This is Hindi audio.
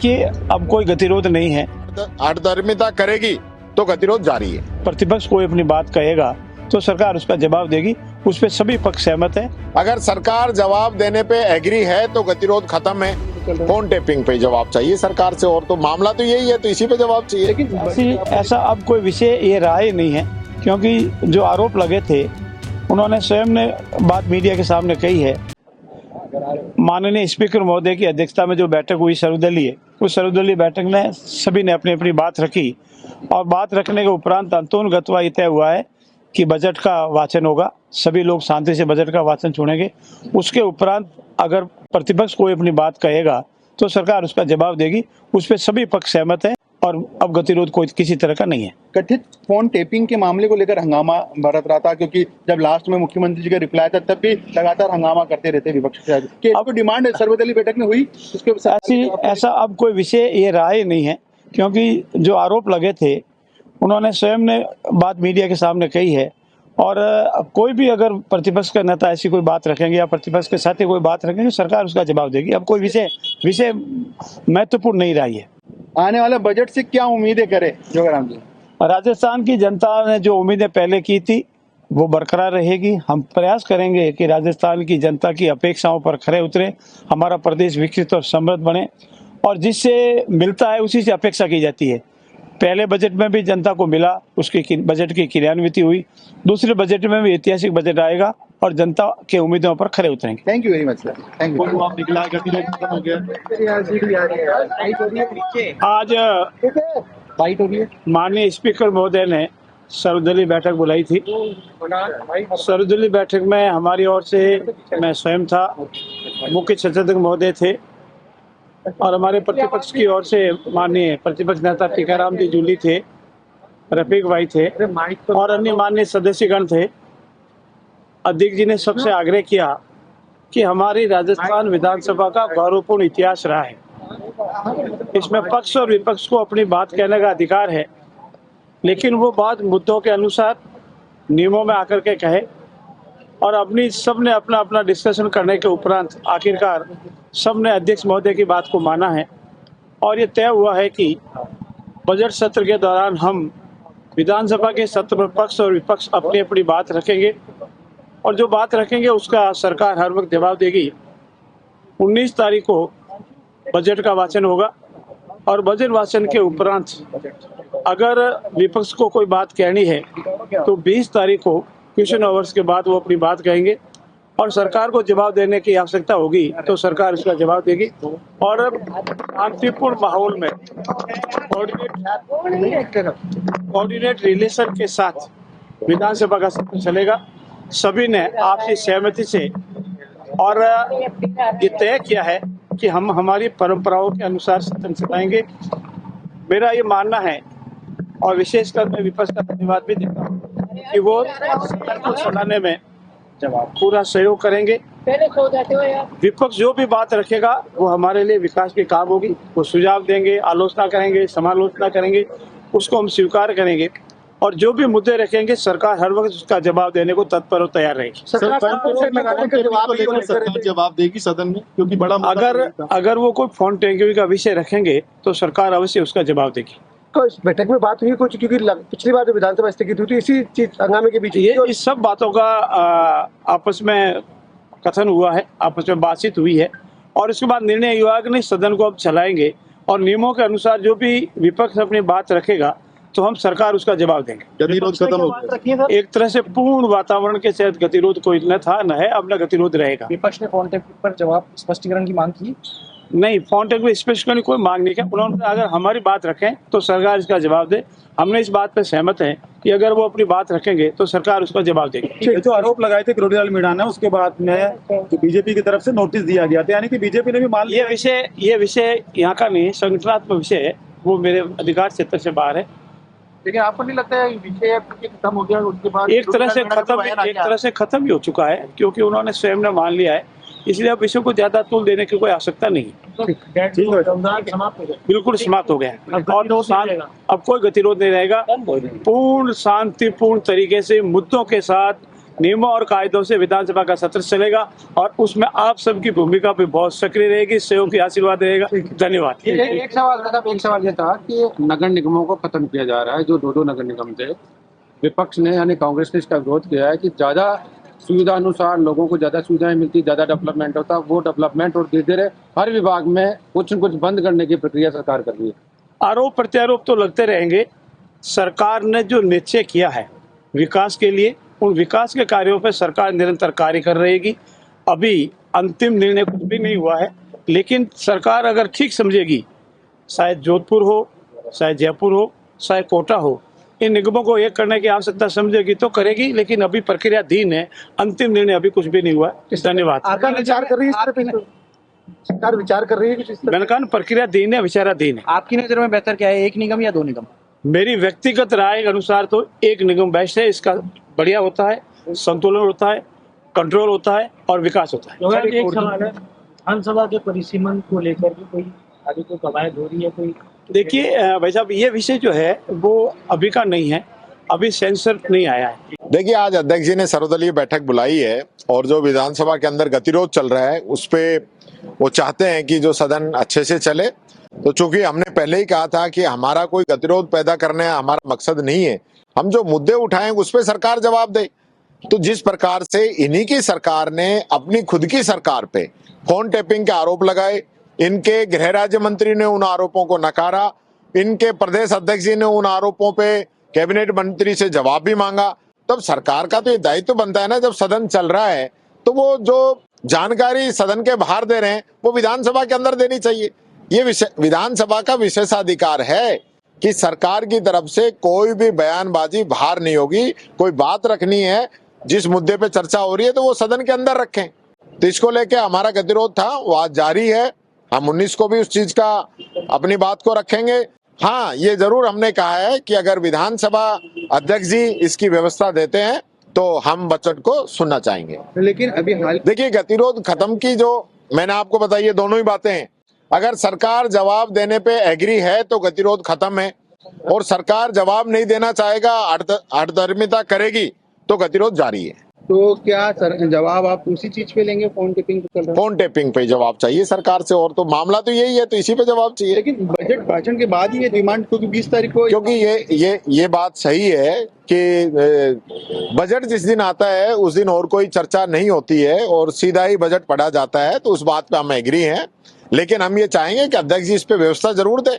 कि अब कोई गतिरोध नहीं है। आडदर्मिता करेगी तो गतिरोध जारी है। प्रतिपक्ष कोई अपनी बात कहेगा तो सरकार उसका जवाब देगी, उस पर सभी पक्ष सहमत है। अगर सरकार जवाब देने पे एग्री है तो गतिरोध खत्म है। फोन टेपिंग पे जवाब चाहिए सरकार से, और तो मामला तो यही है, तो इसी पे जवाब चाहिए। लेकिन ऐसा अब कोई विषय ये रहा ही नहीं है, क्योंकि जो आरोप लगे थे उन्होंने स्वयं ने बात मीडिया के सामने कही है। माननीय स्पीकर महोदय की अध्यक्षता में जो बैठक हुई सर्वदलीय, उस सर्वदलीय बैठक में सभी ने अपनी अपनी बात रखी और बात रखने के उपरांत अंतोन गत्वा ये तय हुआ है कि बजट का वाचन होगा। सभी लोग शांति से बजट का वाचन सुनेंगे। उसके उपरांत अगर प्रतिपक्ष कोई अपनी बात कहेगा तो सरकार उसका जवाब देगी, उस पर सभी पक्ष सहमत है और अब गतिरोध कोई किसी तरह का नहीं है। कथित फोन टेपिंग के मामले को लेकर हंगामा बरत रहा था, क्योंकि जब लास्ट में मुख्यमंत्री जी का रिप्लाई था तब भी लगातार हंगामा करते रहते विपक्ष के। अब डिमांड सर्वदलीय बैठक में हुई, उसके ऐसा अब कोई विषय ये रहा ही नहीं है, क्योंकि जो आरोप लगे थे उन्होंने स्वयं ने बात मीडिया के सामने कही है। और कोई भी अगर प्रतिपक्ष का नेता ऐसी कोई बात रखेंगे या प्रतिपक्ष के साथ कोई बात रखेंगे, सरकार उसका जवाब देगी। अब कोई विषय महत्वपूर्ण नहीं रही है। आने वाले बजट से क्या उम्मीदें करें जोगाराम जी? राजस्थान की जनता ने जो उम्मीदें पहले की थी वो बरकरार रहेगी। हम प्रयास करेंगे कि राजस्थान की जनता की अपेक्षाओं पर खरे उतरे, हमारा प्रदेश विकसित और समृद्ध बने, और जिससे मिलता है उसी से अपेक्षा की जाती है। पहले बजट में भी जनता को मिला, उसकी बजट की क्रियान्विति हुई। दूसरे बजट में भी ऐतिहासिक बजट आएगा और जनता के उम्मीदों पर खरे उतरेंगे। Thank you very much sir. Thank you. आज माननीय स्पीकर महोदय ने सर्वदलीय बैठक बुलाई थी। सर्वदलीय बैठक में हमारी ओर से मैं स्वयं था, मुख्य सचेतक महोदय थे, और हमारे प्रतिपक्ष की ओर से माननीय प्रतिपक्ष नेता टीकाराम जी जूली थे, रफीक भाई थे और अन्य माननीय सदस्यगण थे। अध्यक्ष जी ने सबसे आग्रह किया कि हमारी राजस्थान विधानसभा का गौरवपूर्ण इतिहास रहा है, इसमें पक्ष और विपक्ष को अपनी बात कहने का अधिकार है, लेकिन वो बात मुद्दों के अनुसार नियमों में आकर के कहे। और अपनी सबने अपना अपना डिस्कशन करने के उपरांत आखिरकार सबने अध्यक्ष महोदय की बात को माना है और ये तय हुआ है कि बजट सत्र के दौरान हम विधानसभा के सत्र में पक्ष और विपक्ष अपनी अपनी बात रखेंगे और जो बात रखेंगे उसका सरकार हर वक्त जवाब देगी। 19 तारीख को बजट का वाचन होगा और बजट वाचन के उपरांत अगर विपक्ष को कोई बात कहनी है तो 20 तारीख को क्वेश्चन आवर्स के बाद वो अपनी बात कहेंगे और सरकार को जवाब देने की आवश्यकता होगी तो सरकार उसका जवाब देगी। और शांतिपूर्ण माहौल में कोऑर्डिनेट रिलेशन के साथ विधानसभा का सत्र चलेगा। सभी ने आपसी सहमति से और ये तय किया है कि हम हमारी परंपराओं के अनुसार सत्र चलाएंगे। मेरा ये मानना है और विशेषकर मैं विपक्ष का धन्यवाद भी देता हूँ कि वो सत्र को चलाने में पूरा सहयोग करेंगे। विपक्ष जो भी बात रखेगा वो हमारे लिए विकास के काम होगी, वो सुझाव देंगे, आलोचना करेंगे, समालोचना करेंगे, उसको हम स्वीकार करेंगे और जो भी मुद्दे रखेंगे सरकार हर वक्त उसका जवाब देने को तत्पर और तैयार रहेगी। सरकार जवाब देगी सदन में, क्योंकि बड़ा अगर वो कोई फोन टेकिंग का विषय रखेंगे तो सरकार अवश्य उसका जवाब देगी। तो इस बैठक में बात हुई कुछ, क्योंकि पिछली बार जो विधानसभा स्थगित हुई थी इसी चीज हंगामे के बीच ये इस सब बातों का आपस में कथन हुआ है, आपस में बातचीत हुई है और उसके बाद निर्णय हुआ कि नहीं सदन को अब चलाएंगे और नियमों के अनुसार जो भी विपक्ष अपनी बात रखेगा तो हम सरकार उसका जवाब देंगे। गतिरोध खत्म हो गया। एक तरह से पूर्ण वातावरण के तहत गतिरोध कोई न था न है, अब न गतिरोध रहेगा। विपक्ष ने फोन टेप पर जवाब स्पष्टीकरण की मांग की नहीं, फोन टेक में स्पष्टीकरण की कोई मांग नहीं है। उन्होंने अगर हमारी बात रखें तो सरकार इसका जवाब दे। हमने इस बात पर सहमत हैं कि अगर वो अपनी बात रखेंगे तो सरकार उसका जवाब देगी। जो आरोप लगाए थे करोड़ीलाल मीणा ने, उसके बाद में बीजेपी की तरफ से नोटिस दिया गया था, यानी कि बीजेपी ने भी मान लिया। ये विषय यहाँ का नहीं है, संगठनात्मक विषय है, वो मेरे अधिकार क्षेत्र से बाहर है। लेकिन आपको नहीं लगता है विषय खत्म हो गया उसके बाद? एक तरह से खत्म ही हो चुका है, क्योंकि उन्होंने स्वयं ने मान लिया है, इसलिए अब विषय को ज्यादा तूल देने की कोई आवश्यकता नहीं है। बिल्कुल समाप्त हो गया और अब कोई गतिरोध नहीं रहेगा। पूर्ण शांतिपूर्ण तरीके से मुद्दों के साथ नियमों और कायदों से विधानसभा का सत्र चलेगा और उसमें आप सबकी भूमिका भी बहुत सक्रिय रहेगी, सहयोग की आशीर्वाद रहेगा। धन्यवाद। एक सवाल था, एक सवाल ये था कि नगर निगमों को खत्म किया जा रहा है, जो दो नगर निगम थे। विपक्ष ने यानी कांग्रेस ने इसका विरोध किया है कि ज्यादा सुविधा अनुसार लोगों को ज्यादा सुविधाएं मिलती, ज्यादा डेवलपमेंट होता, वो डेवलपमेंट और धीरे धीरे हर विभाग में कुछ न कुछ बंद करने की प्रक्रिया सरकार कर रही है। आरोप प्रत्यारोप तो लगते रहेंगे। सरकार ने जो निश्चय किया है विकास के लिए, उन विकास के कार्यों पर सरकार निरंतर कार्य कर रहेगी। अभी अंतिम निर्णय कुछ भी नहीं हुआ है, लेकिन सरकार अगर ठीक समझेगी, शायद जोधपुर हो, शायद जयपुर हो, शायद कोटा हो, इन निगमों को एक करने की आवश्यकता समझेगी तो करेगी, लेकिन अभी प्रक्रियाधीन है, अंतिम निर्णय अभी कुछ भी नहीं हुआ है। धन्यवाद। सरकार विचार कर रही है इस तरह पे? सरकार विचार कर रही है कुछ इस तरह? मैंने कहा प्रक्रियाधीन है, विचाराधीन है। आपकी नजर में बेहतर क्या है, एक निगम या दो निगम? मेरी व्यक्तिगत राय के अनुसार तो एक निगम बेस्ट है। इसका बढ़िया होता है, संतुलन होता है, कंट्रोल होता है और विकास होता है। एक सवाल है, विधानसभा के परिसीमन को लेकर भी कोई आगे कोई कवायद हो रही है? कोई देखिए भाई साहब, ये विषय जो है वो अभी का नहीं है, अभी सेंसर नहीं आया है। देखिए, आज अध्यक्ष जी ने सर्वदलीय बैठक बुलाई है और जो विधानसभा के अंदर गतिरोध चल रहा है उस पे वो चाहते हैं कि जो सदन अच्छे से चले। तो चूंकि हमने पहले ही कहा था कि हमारा कोई गतिरोध पैदा करने हमारा मकसद नहीं है, हम जो मुद्दे उठाएं उस पे सरकार जवाब दे। तो जिस प्रकार से इन्हीं की सरकार ने अपनी खुद की सरकार पे फोन टैपिंग के आरोप लगाए, इनके गृह राज्य मंत्री ने उन आरोपों को नकारा, इनके प्रदेश अध्यक्ष जी ने उन आरोपों पे कैबिनेट मंत्री से जवाब भी मांगा, तब सरकार का तो ये दायित्व बनता है ना, जब सदन चल रहा है तो वो जो जानकारी सदन के बाहर दे रहे हैं वो विधानसभा के अंदर देनी चाहिए। ये विधानसभा का विशेषाधिकार है कि सरकार की तरफ से कोई भी बयानबाजी बाहर नहीं होगी। कोई बात रखनी है, जिस मुद्दे पे चर्चा हो रही है तो वो सदन के अंदर रखें। तो इसको लेके हमारा गतिरोध था, वो आज जारी है। हम 19 को भी उस चीज का अपनी बात को रखेंगे। हाँ, ये जरूर हमने कहा है कि अगर विधानसभा अध्यक्ष जी इसकी व्यवस्था देते हैं तो हम बजट को सुनना चाहेंगे। लेकिन अभी हाल देखिए, गतिरोध खत्म की जो मैंने आपको बताई है, दोनों ही बातें हैं। अगर सरकार जवाब देने पे एग्री है तो गतिरोध खत्म है, और सरकार जवाब नहीं देना चाहेगा, अड़धर्मिता करेगी तो गतिरोध जारी है। तो क्या सर जवाब आप उसी चीज पे लेंगे, फोन टेपिंग पे चल रहा है? फोन टैपिंग पे जवाब चाहिए सरकार से, और तो मामला तो यही है, तो इसी पे जवाब चाहिए। लेकिन बजट भाषण के बाद ही ये डिमांड, क्योंकि 20 तारीख को, क्योंकि ये बात सही है कि बजट जिस दिन आता है उस दिन और कोई चर्चा नहीं होती है और सीधा ही बजट पढ़ा जाता है, तो उस बात पे हम एग्री हैं। लेकिन हम ये चाहेंगे कि अध्यक्ष जी इस पे व्यवस्था जरूर दें।